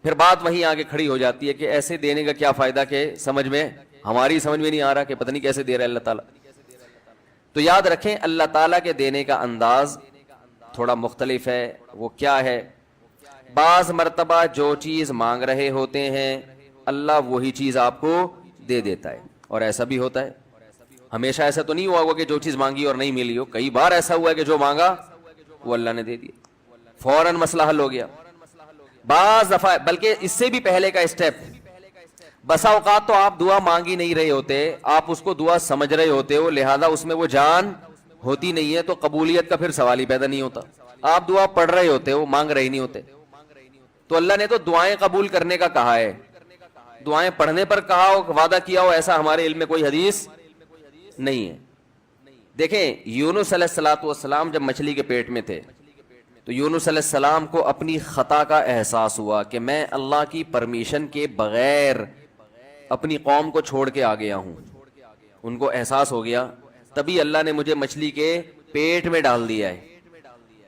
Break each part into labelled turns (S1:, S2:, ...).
S1: پھر بات وہیں آگے کھڑی ہو جاتی ہے کہ ایسے دینے کا کیا فائدہ کہ ہماری سمجھ میں نہیں آ رہا کہ پتہ نہیں کیسے دے رہا ہے اللہ تعالیٰ. تو یاد رکھیں اللہ تعالیٰ کے دینے کا انداز تھوڑا مختلف ہے. وہ کیا ہے؟ بعض مرتبہ جو چیز مانگ رہے ہوتے ہیں اللہ وہی چیز آپ کو دے دیتا ہے. اور ایسا بھی ہوتا ہے, ہمیشہ ایسا تو نہیں ہوا ہوگا کہ جو چیز مانگی اور نہیں ملی ہو. کئی بار ایسا ہوا ہے کہ جو مانگا وہ اللہ نے دے دیا, فوراً مسئلہ حل ہو گیا. بعض دفعہ بلکہ اس سے بھی پہلے کا اسٹیپ, بسا اوقات تو آپ دعا مانگ ہی نہیں رہے ہوتے, آپ اس کو دعا سمجھ رہے ہوتے ہو, لہذا اس میں وہ جان ہوتی نہیں ہے, تو قبولیت کا پھر سوال ہی پیدا نہیں ہوتا. آپ دعا پڑھ رہے ہوتے ہو, مانگ رہے نہیں ہوتے. تو اللہ نے تو دعائیں قبول کرنے کا کہا ہے, دعائیں پڑھنے پر کہا ہو, وعدہ کیا ہو, ایسا ہمارے علم میں کوئی حدیث نہیں ہے. دیکھیں یونس علیہ الصلوۃ والسلام جب مچھلی کے پیٹ میں تھے تو یونس علیہ السلام کو اپنی خطا کا احساس ہوا کہ میں اللہ کی پرمیشن کے بغیر اپنی قوم کو چھوڑ کے آ گیا ہوں. ان کو احساس ہو گیا, تبھی اللہ نے مجھے مچھلی کے پیٹ میں ڈال دیا ہے.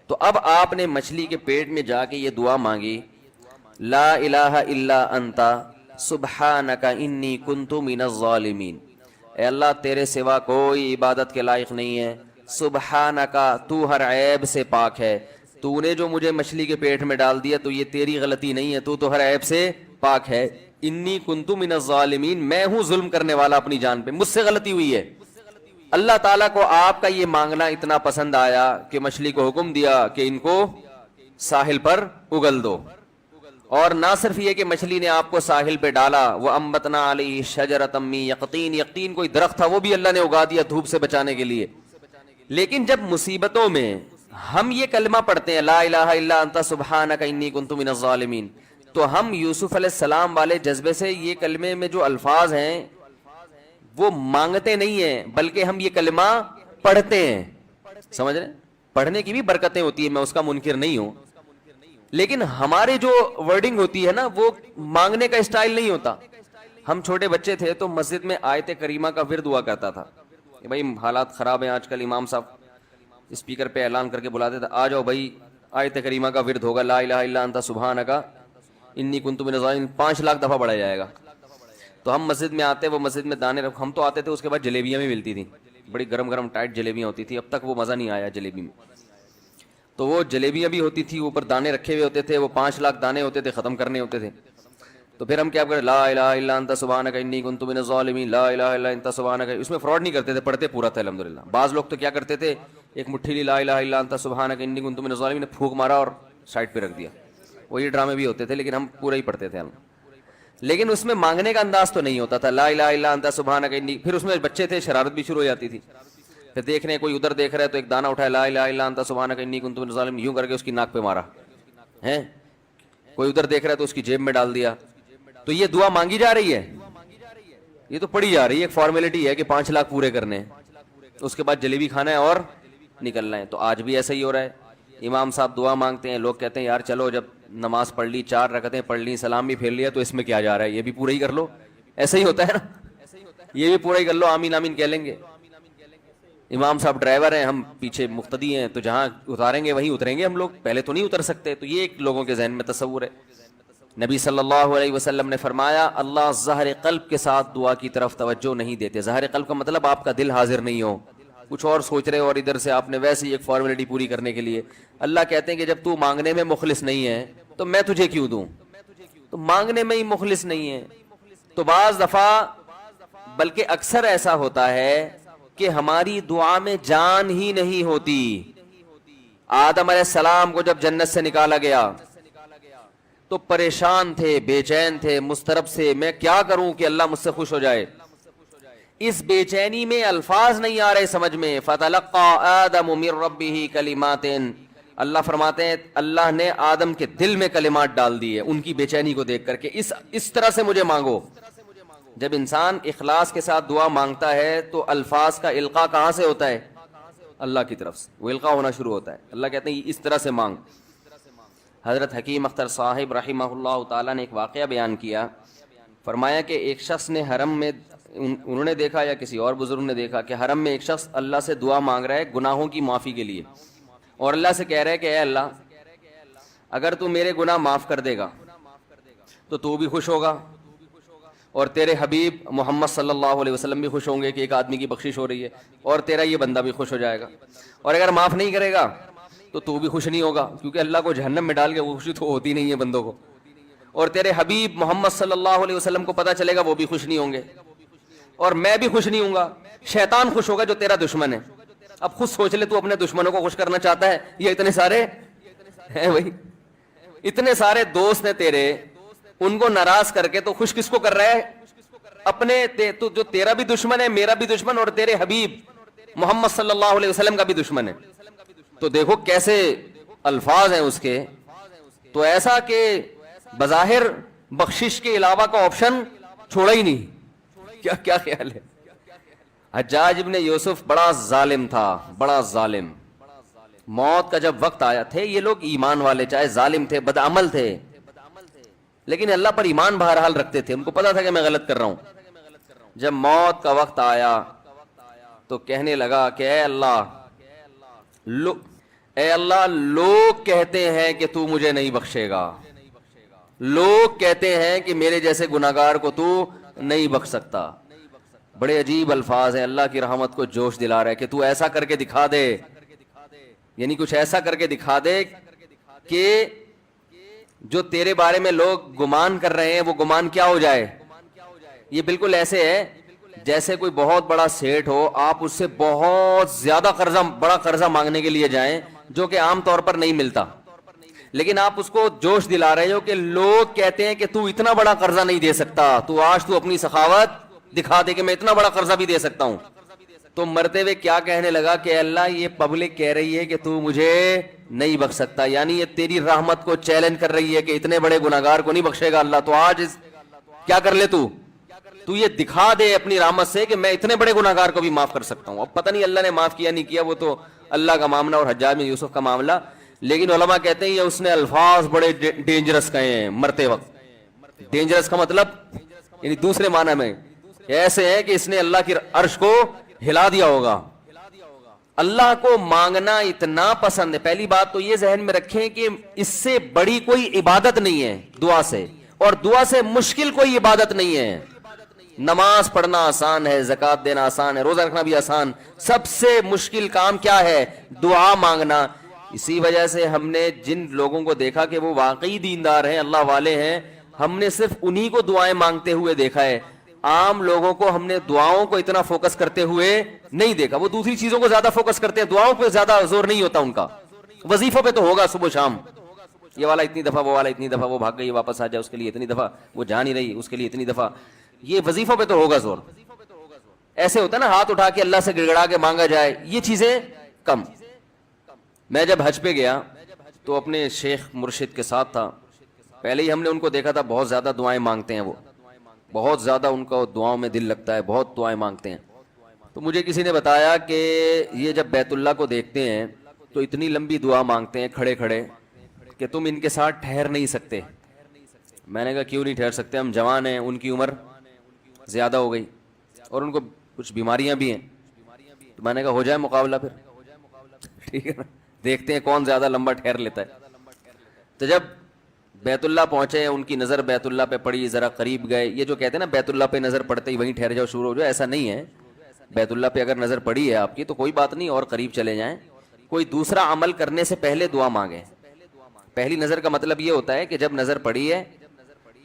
S1: تو اب آپ نے مچھلی کے پیٹ میں جا کے یہ دعا مانگی, لا الہ الا انت سبحانک انی کنت من الظالمین. اے اللہ تیرے سوا کوئی عبادت کے لائق نہیں ہے, سبحانکا تو ہر عیب سے پاک ہے. تو نے جو مجھے مچھلی کے پیٹ میں ڈال دیا تو یہ تیری غلطی نہیں ہے, تو ہر عیب سے پاک ہے. انی کنت من الظالمین, میں ہوں ظلم کرنے والا اپنی جان پہ, مجھ سے غلطی ہوئی ہے. اللہ تعالیٰ کو آپ کا یہ مانگنا اتنا پسند آیا کہ مچھلی کو حکم دیا کہ ان کو ساحل پر اگل دو. اور نہ صرف یہ کہ مچھلی نے آپ کو ساحل پہ ڈالا, وہ انبتنا علیہ شجرۃ من یقطین, یقطین کوئی درخت تھا وہ بھی اللہ نے اگا دیا دھوپ سے بچانے کے لیے. لیکن جب مصیبتوں میں ہم یہ کلمہ پڑھتے ہیں لا الہ الا انت سبحانک انی کنت من الظالمین, تو ہم یوسف علیہ السلام والے جذبے سے یہ کلمے میں جو الفاظ ہیں وہ مانگتے نہیں ہیں, بلکہ ہم یہ کلمہ پڑھتے ہیں. سمجھ رہے ہیں, پڑھنے کی بھی برکتیں ہوتی ہیں, میں اس کا منکر نہیں ہوں, لیکن ہمارے جو ورڈنگ ہوتی ہے نا وہ مانگنے کا اسٹائل نہیں ہوتا. ہم چھوٹے بچے تھے تو مسجد میں آیت کریمہ کا ورد ہوا کرتا تھا کہ بھائی حالات خراب ہیں آج کل, امام صاحب اسپیکر پہ اعلان کر کے بلاتے تھے, آ جاؤ بھائی آیت کریمہ کا ورد ہوگا, لا الہ الا انت سبحانک انی کنت من الظالمین, 5 لاکھ دفعہ پڑھا جائے گا. تو ہم مسجد میں آتے, وہ مسجد میں دانے ہم تو آتے تھے, اس کے بعد جلیبیاں بھی ملتی تھیں, بڑی گرم گرم ٹائٹ جلیبیاں ہوتی تھی. اب تک وہ مزہ نہیں آیا جلیبی میں. تو وہ جلیبیاں بھی ہوتی تھی, اوپر دانے رکھے ہوئے ہوتے تھے, وہ 5 لاکھ دانے ہوتے تھے, ختم کرنے ہوتے تھے. تو پھر ہم کیا کریں, لا الہ الا انت سبحانک انی کنت من الظالمین, لا الہ الا انت سبحانک. اس میں فراڈ نہیں کرتے تھے, پڑھتے پورا تھا الحمدللہ. بعض لوگ تو کیا کرتے تھے, ایک مٹھی لی لا الہ الا انت سبحانک انی کنت من الظالمین نے پھونک مارا اور سائڈ پہ رکھ دیا. وہ یہ ڈرامے بھی ہوتے تھے, لیکن ہم پورا ہی پڑھتے تھے ہم. لیکن اس میں مانگنے کا انداز تو نہیں ہوتا تھا, لا الہ الا انت سبحانک انی. پھر اس میں بچے تھے, شرارت بھی شروع ہو جاتی تھی. پھر دیکھ رہے کوئی ادھر دیکھ رہا ہے تو ایک دانہ اٹھایا, لا الہ الا انت سبحانک انی کنت من الظالمین, یوں کر کے اس کی ناک پہ مارا ہے. کوئی ادھر دیکھ رہا ہے تو اس کی جیب میں ڈال دیا. تو یہ دعا مانگی جا رہی ہے, یہ تو پڑھی جا رہی ہے, ایک فارمیلٹی ہے کہ 5 لاکھ پورے کرنے ہیں, اس کے بعد جلیبی کھانا ہے اور نکلنا ہے. تو آج بھی ایسا ہی ہو رہا ہے. امام صاحب دعا مانگتے ہیں, لوگ کہتے ہیں یار چلو جب نماز پڑھ لی, 4 رکعتیں پڑھ لی, سلام بھی پھیر لیا, تو اس میں کیا جا رہا ہے, یہ بھی پورا ہی کر لو. ایسا ہی ہوتا ہے نا, یہ بھی پورا ہی کر لو, آمین آمین کہہ لیں گے. امام صاحب ڈرائیور ہیں, ہم پیچھے مقتدی ہیں, تو جہاں اتاریں گے وہیں اتریں گے ہم لوگ, پہلے تو نہیں اتر سکتے. تو یہ ایک لوگوں کے ذہن میں تصور ہے. نبی صلی اللہ علیہ وسلم نے فرمایا اللہ ظاہر قلب کے ساتھ دعا کی طرف توجہ نہیں دیتے. ظاہر قلب کا مطلب آپ کا دل حاضر نہیں ہو, کچھ اور سوچ رہے ہو, اور ادھر سے آپ نے ویسے ہی ایک فارمیلٹی پوری کرنے کے لیے. اللہ کہتے ہیں کہ جب تو مانگنے میں مخلص نہیں ہے تو میں تجھے کیوں دوں. تو مانگنے میں ہی مخلص نہیں ہے. تو بعض دفعہ بلکہ اکثر ایسا ہوتا ہے کہ ہماری دعا میں جان ہی نہیں ہوتی. آدم علیہ السلام کو جب جنت سے نکالا گیا تو پریشان تھے, بے چین تھے, مضطرب سے, میں کیا کروں کہ اللہ مجھ سے خوش ہو جائے. اس بے چینی میں الفاظ نہیں آ رہے سمجھ میں. فَتَلَقَّى آدَمُ مِن رَبِّهِ كَلِمَاتٍ, اللہ فرماتے ہیں اللہ نے آدم کے دل میں کلمات ڈال دیے ان کی بے چینی کو دیکھ کر کے, اس طرح سے مجھے مانگو. جب انسان اخلاص کے ساتھ دعا مانگتا ہے تو الفاظ کا القاء کہاں سے ہوتا ہے, اللہ کی طرف سے وہ القاء ہونا شروع ہوتا ہے. اللہ کہتے ہیں اس طرح سے مانگ. حضرت حکیم اختر صاحب رحمہ اللہ تعالیٰ نے ایک واقعہ بیان کیا, فرمایا کہ ایک شخص نے حرم میں, انہوں نے دیکھا یا کسی اور بزرگ نے دیکھا کہ حرم میں ایک شخص اللہ سے دعا مانگ رہا ہے گناہوں کی معافی کے لیے, اور اللہ سے کہہ رہا ہے کہ اے اللہ اگر تو میرے گناہ معاف کر دے گا تو بھی خوش ہوگا اور تیرے حبیب محمد صلی اللہ علیہ وسلم بھی خوش ہوں گے کہ ایک آدمی کی بخشش ہو رہی ہے، اور تیرا یہ بندہ بھی خوش ہو جائے گا۔ اور اگر معاف نہیں کرے گا تو بھی خوش نہیں ہوگا، کیونکہ اللہ کو جہنم میں ڈال کے خوشی تو ہوتی نہیں ہے بندوں کو، اور تیرے حبیب محمد صلی اللہ علیہ وسلم کو پتہ چلے گا وہ بھی خوش نہیں ہوں گے، اور میں بھی خوش نہیں ہوں گا۔ شیطان خوش ہوگا جو تیرا دشمن ہے۔ اب خود سوچ لے، تو اپنے دشمنوں کو خوش کرنا چاہتا ہے؟ یہ اتنے سارے ہیں بھائی، اتنے سارے دوست ہیں تیرے، ان کو ناراض کر کے تو خوش کس کو کر رہا ہے؟ اپنے تو جو تیرا بھی دشمن ہے، میرا بھی دشمن، اور تیرے حبیب محمد صلی اللہ علیہ وسلم کا بھی دشمن ہے۔ تو دیکھو کیسے الفاظ ہیں اس کے، تو ایسا کہ بظاہر بخشش کے علاوہ کا آپشن چھوڑا ہی نہیں۔ کیا خیال ہے؟ حجاج ابن یوسف بڑا ظالم تھا، بڑا ظالم۔ موت کا جب وقت آیا، تھے یہ لوگ ایمان والے، چاہے ظالم تھے، بدعمل تھے، لیکن اللہ پر ایمان بہرحال رکھتے تھے، ان کو پتا تھا کہ میں غلط کر رہا ہوں۔ جب موت کا وقت آیا تو کہنے لگا کہ اے اللہ لوگ کہتے ہیں کہ تو مجھے نہیں بخشے گا، لوگ کہتے ہیں کہ میرے جیسے گناہگار کو تو نہیں بخش سکتا۔ بڑے عجیب الفاظ ہیں، اللہ کی رحمت کو جوش دلا رہا ہے کہ تو ایسا کر کے دکھا دے، یعنی کچھ ایسا کر کے دکھا دے کہ جو تیرے بارے میں لوگ گمان کر رہے ہیں وہ گمان کیا ہو جائے۔ یہ بالکل ایسے ہے جیسے کوئی بہت بڑا سیٹ ہو، آپ اس سے بہت زیادہ بڑا قرضہ مانگنے کے لیے جائیں جو کہ عام طور پر نہیں ملتا، لیکن آپ اس کو جوش دلا رہے ہو کہ لوگ کہتے ہیں کہ تو اتنا بڑا قرضہ نہیں دے سکتا، تو آج تو اپنی سخاوت دکھا دے کہ میں اتنا بڑا قرضہ بھی دے سکتا ہوں۔ تو مرتے ہوئے کیا کہنے لگا کہ اللہ یہ پبلک کہہ رہی ہے کہ تو مجھے نہیں بخش سکتا، یعنی یہ تیری رحمت کو چیلنج کر رہی ہے کہ اتنے بڑے گناہگار کو نہیں بخشے گا اللہ، تو آج کیا کر لے تو یہ دکھا دے اپنی رحمت سے کہ میں اتنے بڑے گناہگار کو بھی معاف کر سکتا ہوں۔ اب پتہ نہیں اللہ نے معاف کیا نہیں کیا، وہ تو اللہ کا معاملہ اور حجاج بن یوسف کا معاملہ، لیکن علماء کہتے ہیں یہ اس نے الفاظ بڑے ڈینجرس کہے ہیں مرتے وقت۔ ڈینجرس کا مطلب یعنی دوسرے معنی میں ایسے ہے کہ اس نے اللہ کی عرش کو ہلا دیا ہوگا۔ اللہ کو مانگنا اتنا پسند ہے، پہلی بات تو یہ ذہن میں رکھیں کہ اس سے بڑی کوئی عبادت نہیں ہے دعا سے، اور دعا سے مشکل کوئی عبادت نہیں ہے۔ نماز پڑھنا آسان ہے، زکوٰۃ دینا آسان ہے، روزہ رکھنا بھی آسان، سب سے مشکل کام کیا ہے؟ دعا مانگنا۔ اسی وجہ سے ہم نے جن لوگوں کو دیکھا کہ وہ واقعی دیندار ہیں، اللہ والے ہیں، ہم نے صرف انہی کو دعائیں مانگتے ہوئے دیکھا ہے۔ عام لوگوں کو ہم نے دعاؤں کو اتنا فوکس کرتے ہوئے نہیں دیکھا، وہ دوسری چیزوں کو زیادہ فوکس کرتے ہیں، دعاؤں پہ زیادہ زور نہیں ہوتا ان کا۔ وظیفوں پہ تو ہوگا صبح شام، یہ والا اتنی دفعہ، وہ والا اتنی دفعہ، وہ بھاگ گئی واپس آ جائے اس کے لیے اتنی دفعہ، وہ جا نہیں رہی اس کے لیے اتنی دفعہ، یہ وظیفوں پہ تو ہوگا زور۔ ایسے ہوتا ہے نا ہاتھ اٹھا کے اللہ سے گڑگڑا کے مانگا جائے، یہ چیزیں کم۔ میں جب حج پہ گیا تو اپنے شیخ مرشد کے ساتھ تھا، پہلے ہی ہم نے ان کو دیکھا تھا بہت زیادہ دعائیں مانگتے ہیں، وہ بہت زیادہ ان کا دعاؤں میں دل لگتا ہے، بہت دعائیں مانگتے ہیں۔ تو مجھے کسی نے بتایا کہ یہ جب بیت اللہ کو دیکھتے ہیں تو اتنی لمبی دعا مانگتے ہیں کھڑے کھڑے کہ تم ان کے ساتھ ٹھہر نہیں سکتے۔ میں نے کہا کیوں نہیں ٹھہر سکتے؟ ہم جوان ہیں، ان کی عمر زیادہ ہو گئی اور ان کو کچھ بیماریاں بھی ہیں۔ تو میں نے کہا ہو جائے مقابلہ پھر، ٹھیک ہے نا، دیکھتے ہیں کون زیادہ لمبا ٹھہر لیتا ہے۔ تو جب بیت اللہ پہنچے، ان کی نظر بیت اللہ پہ پڑی، ذرا قریب گئے۔ یہ جو کہتے ہیں نا بیت اللہ پہ نظر پڑتے ہی وہیں ٹھہر جاؤ، شروع ہو جاؤ، ایسا نہیں ہے۔ بیت اللہ پہ اگر نظر پڑی ہے آپ کی تو کوئی بات نہیں، اور قریب چلے جائیں۔ کوئی دوسرا عمل کرنے سے پہلے دعا مانگیں۔ پہلی نظر کا مطلب یہ ہوتا ہے کہ جب نظر پڑی ہے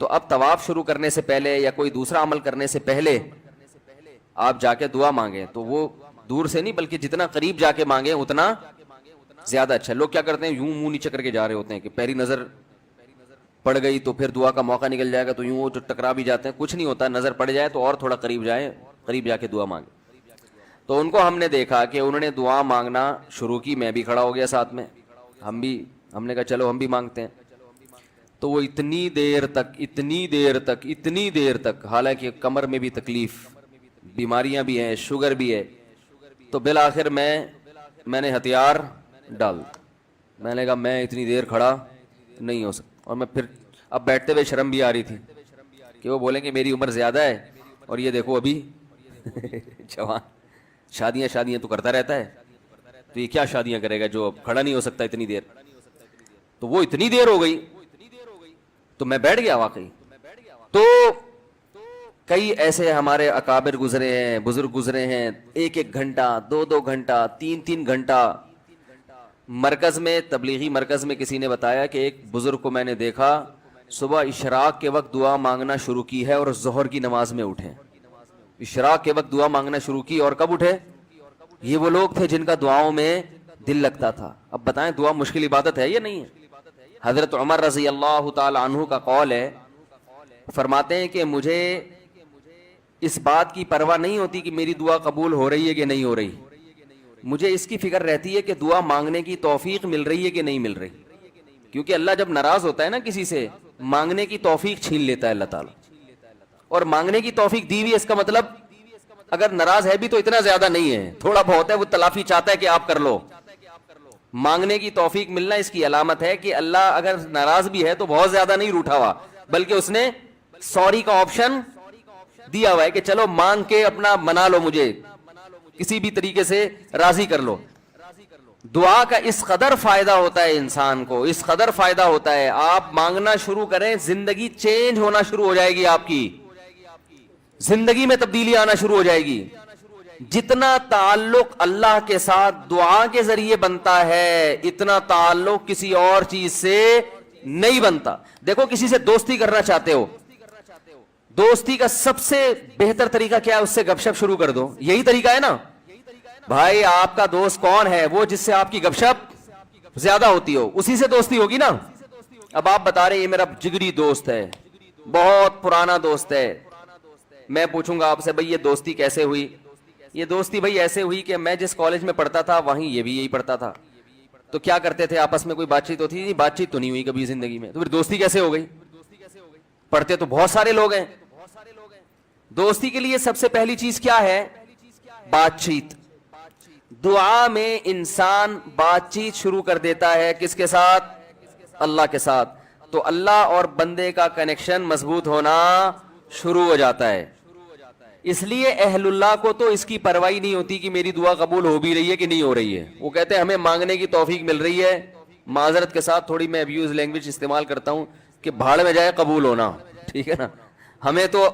S1: تو اب طواف شروع کرنے سے پہلے یا کوئی دوسرا عمل کرنے سے پہلے آپ جا کے دعا مانگیں، تو وہ دور سے نہیں بلکہ جتنا قریب جا کے مانگیں اتنا زیادہ اچھا۔ لوگ کیا کرتے ہیں، یوں منہ نیچے کر کے جا رہے ہوتے ہیں کہ پہلی نظر پڑ گئی تو پھر دعا کا موقع نکل جائے گا، تو یوں وہ ٹکرا بھی جاتے ہیں۔ کچھ نہیں ہوتا، نظر پڑ جائے تو اور تھوڑا قریب جائیں، قریب جا کے دعا مانگیں۔ تو ان کو ہم نے دیکھا کہ انہوں نے دعا مانگنا شروع کی، میں بھی کھڑا ہو گیا ساتھ میں، ہم نے کہا چلو ہم بھی مانگتے ہیں۔ تو وہ اتنی دیر تک حالانکہ کمر میں بھی تکلیف، بیماریاں بھی ہیں، شوگر بھی ہے، تو بالآخر میں نے ہتھیار ڈال، میں نے کہا میں اتنی دیر کھڑا نہیں ہو سکتا۔ اور میں پھر اب بیٹھتے ہوئے شرم بھی آ رہی تھی کہ وہ بولیں کہ میری عمر زیادہ ہے اور یہ دیکھو ابھی جوان، شادیاں تو کرتا رہتا ہے، تو یہ کیا شادیاں کرے گا جو اب کھڑا نہیں ہو سکتا اتنی دیر۔ تو وہ اتنی دیر ہو گئی تو میں بیٹھ گیا واقعی، تو کئی ایسے ہمارے اکابر گزرے ہیں، بزرگ گزرے ہیں، 1 گھنٹہ 2 گھنٹہ 3 گھنٹہ مرکز میں، تبلیغی مرکز میں کسی نے بتایا کہ ایک بزرگ کو میں نے دیکھا صبح اشراق کے وقت دعا مانگنا شروع کی ہے اور ظہر کی نماز میں اٹھے، اشراق کے وقت دعا مانگنا شروع کی اور کب اٹھے؟ یہ وہ لوگ تھے جن کا دعاؤں میں دل لگتا تھا۔ اب بتائیں دعا مشکل عبادت ہے یا نہیں ہے؟ حضرت عمر رضی اللہ تعالی عنہ کا قول ہے، فرماتے ہیں کہ مجھے اس بات کی پرواہ نہیں ہوتی کہ میری دعا قبول ہو رہی ہے کہ نہیں ہو رہی، مجھے اس کی فکر رہتی ہے کہ دعا مانگنے کی توفیق مل رہی ہے کہ نہیں مل رہی، کیونکہ اللہ جب ناراض ہوتا ہے نا کسی سے، مانگنے کی توفیق چھین لیتا ہے اللہ تعالیٰ، اور مانگنے کی توفیق دی ہوئی، اس کا مطلب اگر ناراض ہے بھی تو اتنا زیادہ نہیں ہے، تھوڑا بہت ہے، وہ تلافی چاہتا ہے کہ آپ کر لو۔ مانگنے کی توفیق ملنا اس کی علامت ہے کہ اللہ اگر ناراض بھی ہے تو بہت زیادہ نہیں روٹھا ہوا، بلکہ اس نے سوری کا آپشن دیا ہوا ہے کہ چلو مانگ کے اپنا منا لو، مجھے کسی بھی طریقے سے راضی کر لو۔ دعا کا اس قدر فائدہ ہوتا ہے انسان کو، اس قدر فائدہ ہوتا ہے، آپ مانگنا شروع کریں زندگی چینج ہونا شروع ہو جائے گی، آپ کی زندگی میں تبدیلی آنا شروع ہو جائے گی۔ جتنا تعلق اللہ کے ساتھ دعا کے ذریعے بنتا ہے، اتنا تعلق کسی اور چیز سے نہیں بنتا۔ دیکھو کسی سے دوستی کرنا چاہتے ہو، دوستی کا سب سے بہتر طریقہ کیا ہے؟ اس سے گپ شپ شروع کر دو، یہی طریقہ ہے نا بھائی۔ آپ کا دوست کون ہے؟ وہ جس سے آپ کی گپ شپ زیادہ ہوتی ہو، اسی سے دوستی ہوگی نا۔ اب آپ بتا رہے ہیں یہ میرا جگری دوست ہے، بہت پرانا دوست ہے، میں پوچھوں گا آپ سے بھائی یہ دوستی کیسے ہوئی؟ یہ دوستی بھائی ایسے ہوئی کہ میں جس کالج میں پڑھتا تھا وہیں یہ بھی یہی پڑھتا تھا، تو کیا کرتے تھے آپس میں کوئی بات چیت ہوتی تھی؟ بات چیت تو نہیں ہوئی کبھی زندگی میں، تو پھر دوستی کیسے ہو گئی؟ پڑھتے تو بہت سارے لوگ ہیں۔ دوستی کے لیے سب سے پہلی چیز کیا ہے؟ بات چیت۔ دعا میں انسان بات چیت شروع کر دیتا ہے، کس کے ساتھ؟ اللہ کے ساتھ، تو اللہ اور بندے کا کنیکشن مضبوط ہونا شروع ہو جاتا ہے۔ اس لیے اہل اللہ کو تو اس کی پرواہ نہیں ہوتی کہ میری دعا قبول ہو بھی رہی ہے کہ نہیں ہو رہی ہے، وہ کہتے ہیں ہمیں مانگنے کی توفیق مل رہی ہے۔ معذرت کے ساتھ تھوڑی میں ابیوز لینگویج استعمال کرتا ہوں کہ بھاڑ میں جائے قبول ہونا، ٹھیک ہے نا، ہمیں تو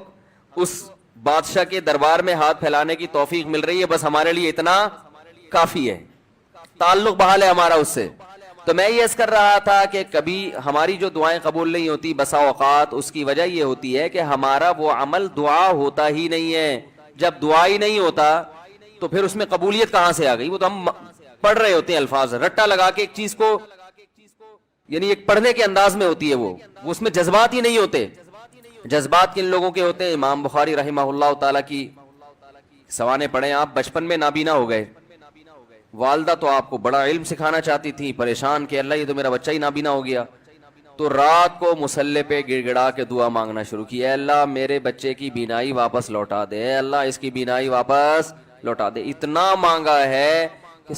S1: اس بادشاہ کے دربار میں ہاتھ پھیلانے کی توفیق مل رہی ہے، بس ہمارے لیے اتنا کافی ہے، تعلق بحال ہے ہمارا اس سے۔ تو میں یہ عرض کر رہا تھا کہ کبھی ہماری جو دعائیں قبول نہیں ہوتی بسا اوقات اس کی وجہ یہ ہوتی ہے کہ ہمارا وہ عمل دعا ہوتا ہی نہیں ہے۔ جب دعا ہی نہیں ہوتا تو پھر اس میں قبولیت کہاں سے آ گئی؟ وہ تو ہم پڑھ رہے ہوتے ہیں الفاظ رٹا لگا کے ایک چیز کو، یعنی ایک پڑھنے کے انداز میں ہوتی ہے، وہ اس میں جذبات ہی نہیں ہوتے۔ جذبات کن لوگوں کے ہوتے ہیں؟ امام بخاری رحمہ اللہ تعالیٰ کی سوانے پڑھیں آپ، بچپن میں نابینا ہو گئے، والدہ تو آپ کو بڑا علم سکھانا چاہتی تھی، پریشان کہ اللہ یہ تو میرا بچہ ہی نابینا ہو گیا، تو رات کو مصلے پہ گڑ گڑا کے دعا مانگنا شروع کی، اے اللہ میرے بچے کی بینائی واپس لوٹا دے، اے اللہ اس کی بینائی واپس لوٹا دے۔ اتنا مانگا ہے کہ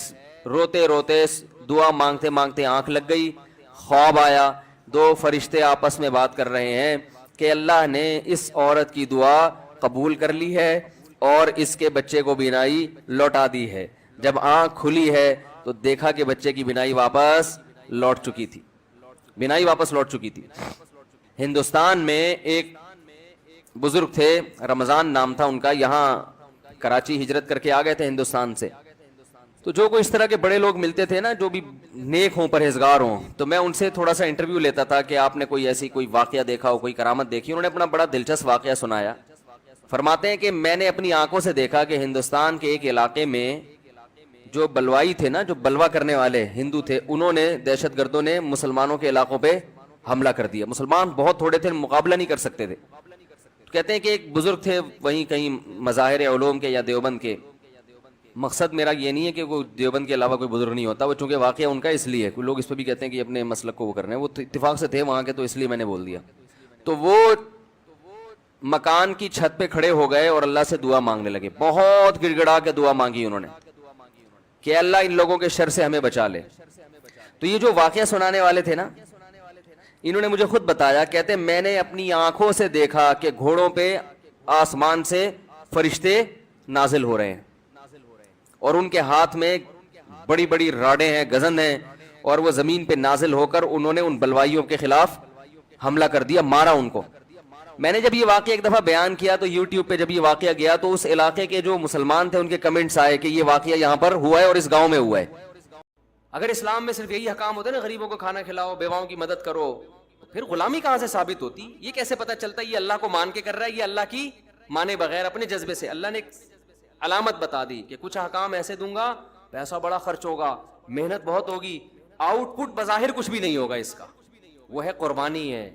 S1: روتے روتے دعا مانگتے مانگتے آنکھ لگ گئی، خواب آیا، 2 فرشتے آپس میں بات کر رہے ہیں کہ اللہ نے اس عورت کی دعا قبول کر لی ہے اور اس کے بچے کو بینائی لوٹا دی ہے۔ جب آنکھ کھلی ہے تو دیکھا کہ بچے کی بینائی واپس لوٹ چکی تھی، بینائی واپس لوٹ چکی تھی۔ ہندوستان میں ایک بزرگ تھے، رمضان نام تھا ان کا، یہاں کراچی ہجرت کر کے آ گئے تھے ہندوستان سے، تو جو کوئی اس طرح کے بڑے لوگ ملتے تھے نا جو بھی نیک ہوں پرہیزگار ہوں، تو میں ان سے تھوڑا سا انٹرویو لیتا تھا کہ آپ نے کوئی ایسی کوئی واقعہ دیکھا ہو، کوئی کرامت دیکھی۔ انہوں نے اپنا بڑا دلچسپ واقعہ سنایا، فرماتے ہیں کہ میں نے اپنی آنکھوں سے دیکھا کہ ہندوستان کے ایک علاقے میں جو بلوائی تھے نا، جو بلوا کرنے والے ہندو تھے، انہوں نے، دہشت گردوں نے مسلمانوں کے علاقوں پہ حملہ کر دیا۔ مسلمان بہت تھوڑے تھے، مقابلہ نہیں کر سکتے تھے۔ کہتے ہیں کہ ایک بزرگ تھے وہیں کہیں مظاہر علوم کے یا دیوبند کے، مقصد میرا یہ نہیں ہے کہ وہ دیوبند کے علاوہ کوئی بزرگ نہیں ہوتا، وہ چونکہ واقعہ ان کا اس لیے، کوئی لوگ اس پہ بھی کہتے ہیں کہ اپنے مسلک کو وہ کرنا ہے، وہ اتفاق سے تھے وہاں کے، تو اس لیے میں نے بول دیا۔ تو وہ مکان کی چھت پہ کھڑے ہو گئے اور اللہ سے دعا مانگنے لگے، بہت گڑ گڑا کے دعا مانگی انہوں نے کہ اللہ ان لوگوں کے شر سے ہمیں بچا لے۔ تو یہ جو واقعہ سنانے والے تھے نا، انہوں نے مجھے خود بتایا، کہتے میں نے اپنی آنکھوں سے دیکھا کہ گھوڑوں پہ آسمان سے فرشتے نازل ہو رہے ہیں اور ان کے ہاتھ میں بڑی بڑی راڑیں ہیں، گزن ہیں، اور وہ زمین پہ نازل ہو کر انہوں نے ان بلوائیوں کے خلاف حملہ کر دیا، مارا ان کو۔ میں نے جب یہ واقعہ ایک دفعہ بیان کیا تو یوٹیوب پہ جب یہ واقعہ گیا تو اس علاقے کے جو مسلمان تھے ان کے کمنٹس آئے کہ یہ واقعہ یہاں پر ہوا ہے اور اس گاؤں میں ہوا ہے. اگر اسلام میں صرف یہی حکام ہوتے نا غریبوں کو کھانا کھلاؤ, بیواؤں کی مدد کرو, تو پھر غلامی کہاں سے ثابت ہوتی؟ یہ کیسے پتہ چلتا ہے یہ اللہ کو مان کے کر رہا ہے, یہ اللہ کی مانے بغیر اپنے جذبے سے؟ اللہ نے علامت بتا دی کہ کچھ احکام ایسے دوں گا, پیسہ بڑا خرچ ہوگا, محنت بہت ہوگی, آؤٹ پٹ بظاہر کچھ بھی نہیں ہوگا اس کا, وہ ہے قربانی ہے.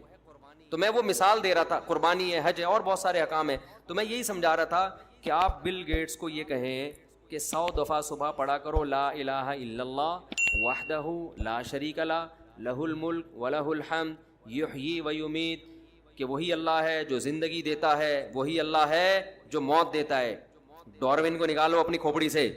S1: تو میں وہ مثال دے رہا تھا, قربانی ہے, حج ہے, اور بہت سارے احکام ہیں. تو میں یہی سمجھا رہا تھا کہ آپ بل گیٹس کو یہ کہیں کہ 100 دفعہ صبح پڑھا کرو لا الہ الا اللہ وحدہ لا شریک لہ لہ الملک ولہ الحمد یحیی و یمیت, کہ وہی اللہ ہے جو زندگی دیتا ہے, وہی اللہ ہے جو موت دیتا ہے. ڈاروین کو نکالو اپنی کھوپڑی سے,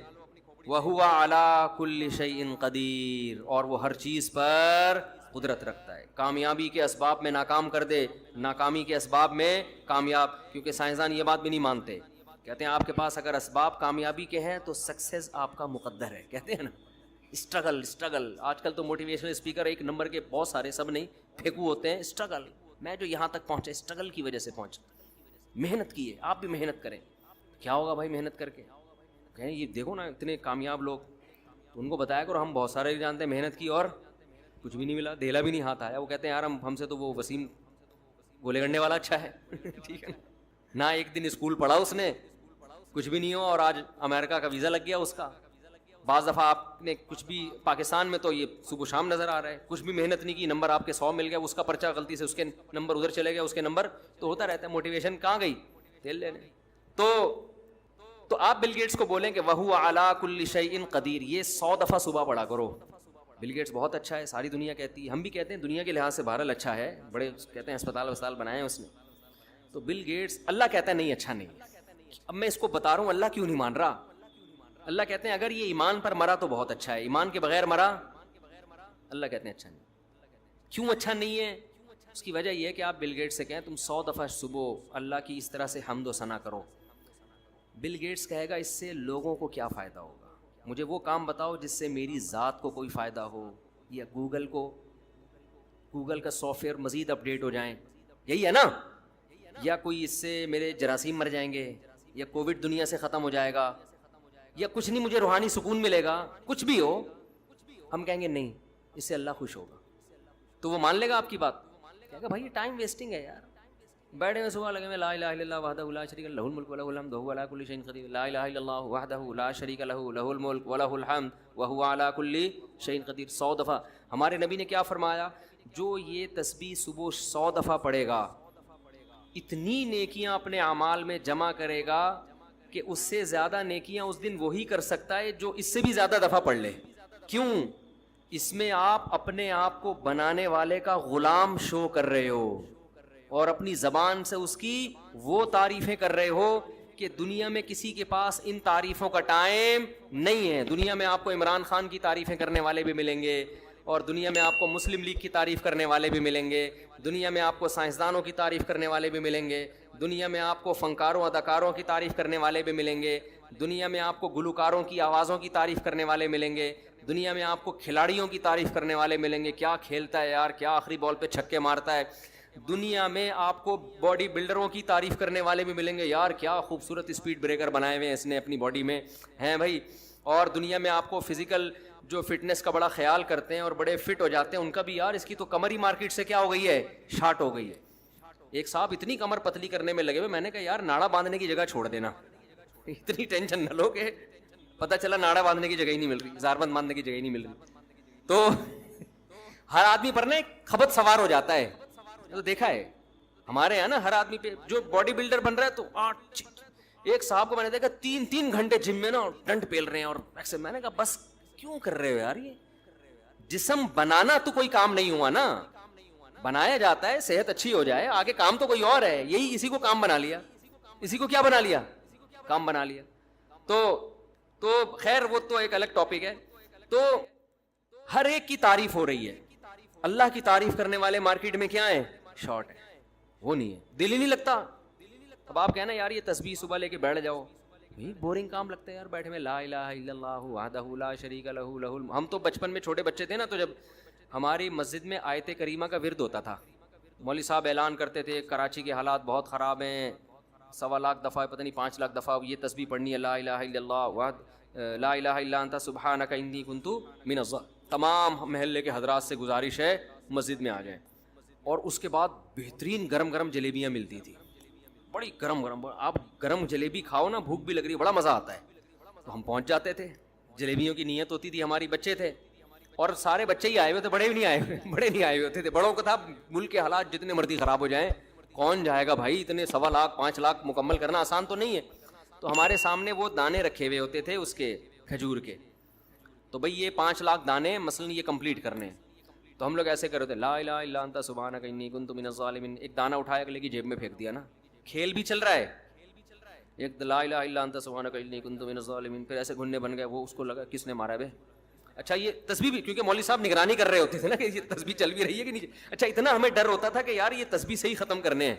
S1: وَهُوَ عَلَىٰ كُلِّ شَيْءٍ قَدِيرٌ, اور وہ ہر چیز پر قدرت رکھتا ہے. کامیابی کے اسباب میں ناکام کر دے, ناکامی کے اسباب میں کامیاب. کیونکہ سائنسدان یہ بات بھی نہیں مانتے, کہتے ہیں آپ کے پاس اگر اسباب کامیابی کے ہیں تو سکسیس آپ کا مقدر ہے. کہتے ہیں نا اسٹرگل اسٹرگل. آج کل تو موٹیویشنل اسپیکر ایک نمبر کے بہت سارے, سب نہیں پھینکو ہوتے ہیں. اسٹرگل, میں جو یہاں تک پہنچا اسٹرگل کی وجہ سے پہنچا, محنت کی ہے. آپ بھی محنت کریں. کیا ہوگا بھائی محنت کر کے؟ کہیں یہ دیکھو نا اتنے کامیاب لوگ, تو ان کو بتایا کرو ہم بہت سارے جانتے ہیں محنت کی اور کچھ بھی نہیں ملا, دھیلا بھی نہیں ہاتھ آیا. وہ کہتے ہیں یار ہم سے تو وہ وسیم گولے گنڈے والا اچھا ہے. ٹھیک ہے نہ ایک دن اسکول پڑھا اس نے, کچھ بھی نہیں ہو, اور آج امریکہ کا ویزا لگ گیا اس کا. بعض دفعہ آپ نے کچھ بھی پاکستان میں تو یہ صبح شام نظر آ رہا ہے, کچھ بھی محنت نہیں کی, نمبر آپ کے 100 مل گیا, اس کا پرچہ غلطی سے اس کے نمبر ادھر چلے گیا, اس کے نمبر تو ہوتا رہتا ہے. موٹیویشن کہاں گئی؟ تیل لینے. تو آپ بل گیٹس کو بولیں کہ وَهُوَ عَلَىٰ كُلِّ شَيْءٍ قَدِيرٌ, یہ 100 دفعہ صبح پڑھا کرو. بل گیٹس بہت اچھا ہے, ساری دنیا کہتی ہے, ہم بھی کہتے ہیں دنیا کے لحاظ سے بہرحال اچھا ہے, بڑے کہتے ہیں اسپتال بنائے ہیں اس نے. تو بل گیٹس, اللہ کہتا ہے نہیں اچھا نہیں. اب میں اس کو بتا رہا ہوں اللہ کیوں نہیں مان رہا. اللہ کہتے ہیں اگر یہ ایمان پر مرا تو بہت اچھا ہے, ایمان کے بغیر مرا اللہ کہتے ہیں اچھا نہیں. کیوں اچھا نہیں ہے؟ اس کی وجہ یہ ہے کہ آپ بل گیٹس سے کہیں تم 100 دفعہ صبح اللہ کی اس طرح سے حمد و ثنا کرو. بل گیٹس کہے گا اس سے لوگوں کو کیا فائدہ ہوگا, مجھے وہ کام بتاؤ جس سے میری ذات کو کوئی فائدہ ہو, یا گوگل کا سافٹ ویئر مزید اپڈیٹ ہو جائیں, یہی ہے نا, یا کوئی اس سے میرے جراثیم مر جائیں گے, یا کووڈ دنیا سے ختم ہو جائے گا, یا کچھ نہیں مجھے روحانی سکون ملے گا, کچھ بھی ہو. ہم کہیں گے نہیں اس سے اللہ خوش ہوگا, تو وہ مان لے گا آپ کی بات, کہے گا بھائی یہ ٹائم ویسٹنگ ہے یار. بیٹھے میں صبح لگے میں لا الہ الا اللہ وحدہ لا شریک لہ الملک ولہ الحمد وہو علی کل شیء قدیر, لا الہ الا اللہ وحدہ لا شریک لہ لہ الملک ولہ الحمد وہو علی کل شیء قدیر. 100 دفعہ. ہمارے نبی نے کیا فرمایا, جو یہ تسبیح صبح 100 دفعہ پڑھے گا اتنی نیکیاں اپنے اعمال میں جمع کرے گا کہ اس سے زیادہ نیکیاں اس دن وہی کر سکتا ہے جو اس سے بھی زیادہ دفعہ پڑھ لے. کیوں؟ اس میں آپ اپنے آپ کو بنانے والے کا غلام شو کر رہے ہو, اور اپنی زبان سے اس کی وہ تعریفیں کر رہے ہو کہ دنیا میں کسی کے پاس ان تعریفوں کا ٹائم نہیں ہے. دنیا میں آپ کو عمران خان کی تعریفیں کرنے والے بھی ملیں گے, اور دنیا میں آپ کو مسلم لیگ کی تعریف کرنے والے بھی ملیں گے, دنیا میں آپ کو سائنسدانوں کی تعریف کرنے والے بھی ملیں گے, دنیا میں آپ کو فنکاروں اداکاروں کی تعریف کرنے والے بھی ملیں گے, دنیا میں آپ کو گلوکاروں کی آوازوں کی تعریف کرنے والے ملیں گے, دنیا میں آپ کو کھلاڑیوں کی تعریف کرنے والے ملیں گے, کیا کھیلتا ہے یار, کیا آخری بال پہ چھکے مارتا ہے. دنیا میں آپ کو باڈی بلڈروں کی تعریف کرنے والے بھی ملیں گے, یار کیا خوبصورت اسپیڈ بریکر بنائے ہوئے ہیں اس نے اپنی باڈی میں, ہیں بھائی. اور دنیا میں آپ کو فزیکل جو فٹنس کا بڑا خیال کرتے ہیں اور بڑے فٹ ہو جاتے ہیں, ان کا بھی یار اس کی تو کمر ہی مارکیٹ سے کیا ہو گئی ہے, شارٹ ہو گئی ہے. ایک صاحب اتنی کمر پتلی کرنے میں لگے ہوئے, میں نے کہا یار ناڑا باندھنے کی جگہ چھوڑ دینا, اتنی ٹینشن نہ لو کہ پتہ چلا ناڑا باندھنے کی جگہ ہی نہیں مل رہی, زاربند باندھنے کی جگہ ہی نہیں مل رہی. تو ہر آدمی پر نا خبط سوار ہو جاتا ہے. تو دیکھا ہے ہمارے یہاں نا ہر آدمی پہ جو باڈی بلڈر بن رہا ہے, تو ایک صاحب کو میں نے دیکھا 3 گھنٹے جم میں نا ڈنڈ پیل رہے ہیں, اور میں نے کہا بس کیوں کر رہے ہو یار, یہ جسم بنانا تو کوئی کام نہیں ہوا نا, بنایا جاتا ہے صحت اچھی ہو جائے, آگے کام تو کوئی اور ہے, یہی اسی کو کام بنا لیا, اسی کو کیا بنا لیا, کام بنا لیا. تو خیر وہ تو ایک الگ ٹاپک ہے. تو ہر ایک کی تعریف ہو رہی ہے, اللہ کی تعریف کرنے والے مارکیٹ میں کیا ہیں, شارٹ ہے, وہ نہیں ہے, دل ہی نہیں لگتا. اب آپ کہنا یار یہ تسبیح صبح لے کے بیٹھ جاؤ, بورنگ کام لگتا ہے یار بیٹھے میں, لا الہ الا اللہ وحدہ لا شریک لہ لہ الم. ہم تو بچپن میں چھوٹے بچے تھے نا, تو جب ہماری مسجد میں آیت کریمہ کا ورد ہوتا تھا, مولوی صاحب اعلان کرتے تھے کراچی کے حالات بہت خراب ہیں، 1.25 لاکھ دفعہ پتہ نہیں 5 لاکھ دفعہ یہ تسبیح پڑھنی ہے، لا الہ الا اللہ وحد لا الہ الا انت سبحانک انی کنت من الظالمین. تمام محلے کے حضرات سے گزارش ہے مسجد میں آ جائیں. اور اس کے بعد بہترین گرم گرم جلیبیاں ملتی تھی، بڑی گرم گرم. آپ گرم جلیبی کھاؤ نا، بھوک بھی لگ رہی ہے، بڑا مزہ آتا ہے. تو ہم پہنچ جاتے تھے، جلیبیوں کی نیت ہوتی تھی ہماری، بچے تھے اور سارے بچے ہی آئے ہوئے تھے، بڑے بھی نہیں آئے ہوئے، بڑے نہیں آئے ہوئے ہوتے تھے. بڑوں کو تھا ملک کے حالات جتنے مرضی خراب ہو جائیں کون جائے گا بھائی، اتنے 1.25 لاکھ 5 لاکھ مکمل کرنا آسان تو نہیں ہے. تو ہمارے سامنے وہ دانے رکھے ہوئے ہوتے تھے اس کے کھجور کے، تو بھئی یہ 5 لاکھ دانے مثلاً یہ کمپلیٹ کرنے. تو ہم لوگ ایسے کر رہے تھے، لا الہ الا انت سبحانک انی کنت من الظالمین. ایک دانہ اٹھایا اگلے کی جیب میں پھینک دیا نا، کھیل بھی چل رہا ہے. ایک لا الہ الا انت سبحانک انی کنت من الظالمین، پھر ایسے گھننے بن گئے. وہ اس کو لگا کس نے مارا بے. اچھا یہ تسبیح بھی، کیونکہ مولوی صاحب نگرانی کر رہے ہوتے تھے نا کہ یہ تسبیح چل بھی رہی ہے کہ نہیں. اچھا اتنا ہمیں ڈر ہوتا تھا کہ یار یہ تسبیح صحیح ختم کرنے ہیں.